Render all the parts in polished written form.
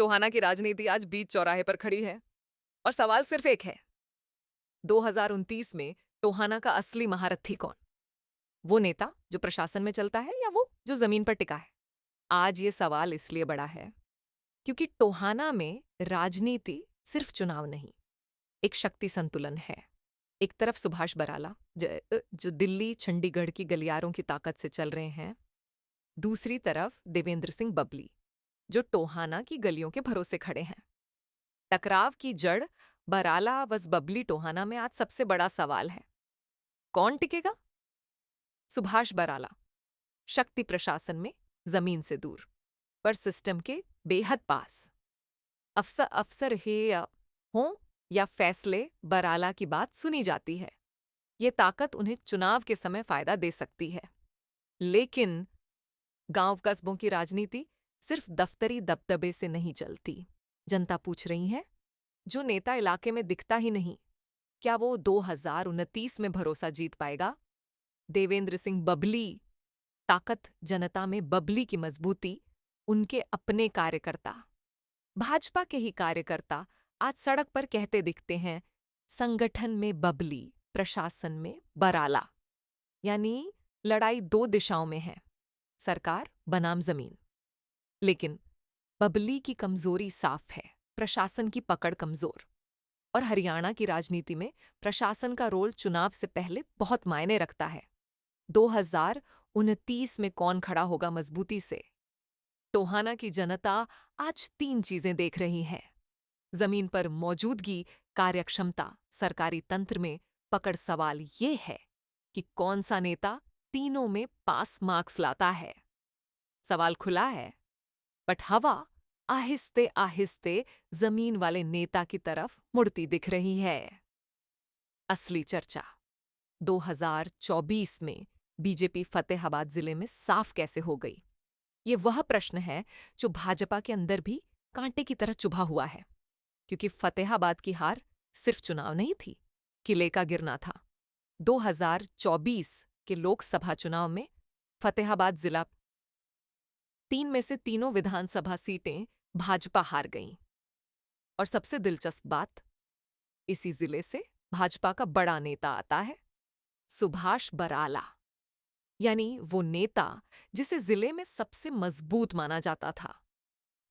टोहाना की राजनीति आज बीच चौराहे पर खड़ी है और सवाल सिर्फ एक है। 2029 में टोहाना का असली महारथी कौन? वो नेता जो प्रशासन में चलता है या वो जो जमीन पर टिका है? आज ये सवाल इसलिए बड़ा है क्योंकि टोहाना में राजनीति सिर्फ चुनाव नहीं, एक शक्ति संतुलन है। एक तरफ सुभाष बराला जो दिल्ली चंडीगढ़ की गलियारों की ताकत से चल रहे हैं, दूसरी तरफ देवेंद्र सिंह बबली जो टोहाना की गलियों के भरोसे खड़े हैं। टकराव की जड़ बराला वस बबली टोहाना में आज सबसे बड़ा सवाल है। कौन टिकेगा? सुभाष बराला, शक्ति प्रशासन में जमीन से दूर पर सिस्टम के बेहद पास। अफसर हों या फैसले, बराला की बात सुनी जाती है। ये ताकत उन्हें चुनाव के समय फायदा दे सकती है। लेकिन गांव कस्बों की राजनीति सिर्फ दफ्तरी दबदबे से नहीं चलती। जनता पूछ रही है, जो नेता इलाके में दिखता ही नहीं, क्या वो 2029 में भरोसा जीत पाएगा? देवेंद्र सिंह बबली ताकत, जनता में बबली की मजबूती, उनके अपने कार्यकर्ता, भाजपा के ही कार्यकर्ता आज सड़क पर कहते दिखते हैं, संगठन में बबली, प्रशासन में बराला। यानी लड़ाई दो दिशाओं में है, सरकार बनाम जमीन। लेकिन बबली की कमजोरी साफ है, प्रशासन की पकड़ कमजोर। और हरियाणा की राजनीति में प्रशासन का रोल चुनाव से पहले बहुत मायने रखता है। 2029 में कौन खड़ा होगा मजबूती से? टोहाना की जनता आज 3 चीजें देख रही है: जमीन पर मौजूदगी, कार्यक्षमता, सरकारी तंत्र में पकड़। सवाल ये है कि कौन सा नेता तीनों में पास मार्क्स लाता है। सवाल खुला है, बट हवा आहिस्ते आहिस्ते जमीन वाले नेता की तरफ मुड़ती दिख रही है। असली चर्चा 2024 में बीजेपी फतेहाबाद जिले में साफ कैसे हो गई? ये वह प्रश्न है जो भाजपा के अंदर भी कांटे की तरह चुभा हुआ है। क्योंकि फतेहाबाद की हार सिर्फ चुनाव नहीं थी, किले का गिरना था। 2024 के लोकसभा चुनाव में फतेहाबाद जिला 3 में से तीनों विधानसभा सीटें भाजपा हार गईं। और सबसे दिलचस्प बात, इसी जिले से भाजपा का बड़ा नेता आता है, सुभाष बराला। यानी वो नेता जिसे जिले में सबसे मजबूत माना जाता था।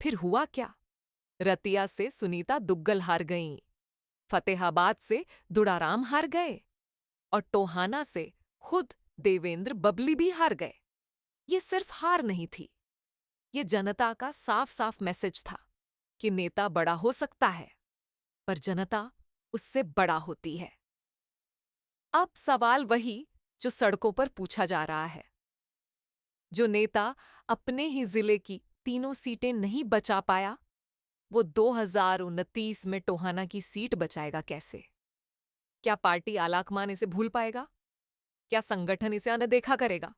फिर हुआ क्या? रतिया से सुनीता दुग्गल हार गईं, फतेहाबाद से दुड़ाराम हार गए और टोहाना से खुद देवेंद्र बबली भी हार गए। ये सिर्फ हार नहीं थी, ये जनता का साफ साफ मैसेज था कि नेता बड़ा हो सकता है, पर जनता उससे बड़ा होती है। अब सवाल वही जो सड़कों पर पूछा जा रहा है। जो नेता अपने ही जिले की तीनों सीटें नहीं बचा पाया, वो 2029 में टोहाना की सीट बचाएगा कैसे? क्या पार्टी आलाकमान इसे भूल पाएगा? क्या संगठन इसे अनदेखा करेगा?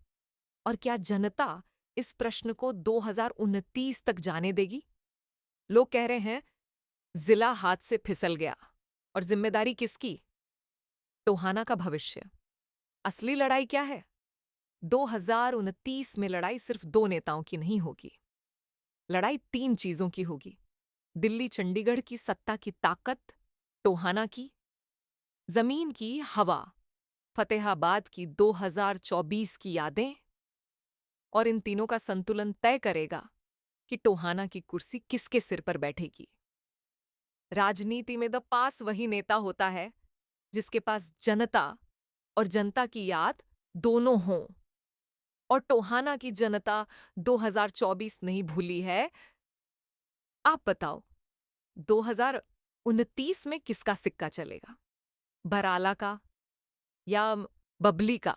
और क्या जनता इस प्रश्न को 2029 तक जाने देगी? लोग कह रहे हैं, जिला हाथ से फिसल गया। और जिम्मेदारी किसकी? टोहाना का भविष्य। असली लड़ाई क्या है? 2029 में लड़ाई सिर्फ 2 नेताओं की नहीं होगी, लड़ाई 3 चीजों की होगी। दिल्ली चंडीगढ़ की सत्ता की ताकत, टोहाना की जमीन की हवा, फतेहाबाद की 2024 की यादें। और इन तीनों का संतुलन तय करेगा कि टोहाना की कुर्सी किसके सिर पर बैठेगी। राजनीति में द पास वही नेता होता है जिसके पास जनता और जनता की याद दोनों हों। और टोहाना की जनता 2024 नहीं भूली है। आप बताओ, 2029 में किसका सिक्का चलेगा? बराला का या बबली का?